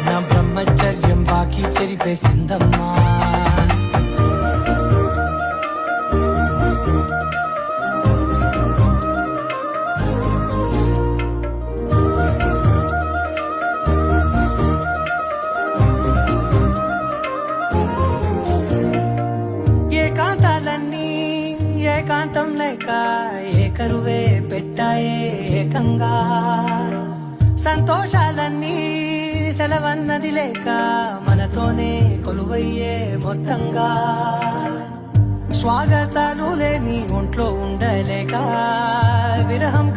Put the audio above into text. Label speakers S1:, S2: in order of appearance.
S1: నా బ్రహ్మచర్యం బాకీ చెరిపేసిందమ్మా. ఏకాంతాలన్నీ ఏకాంతం లేక ఏకరువే పెట్టాయే ఏకంగా. సంతోషాలన్నీ సెలవన్నది లేక మనతోనే కొలువయ్యే మొత్తంగా. స్వాగతాలు లేని ఒంట్లో ఉండలేక విరహం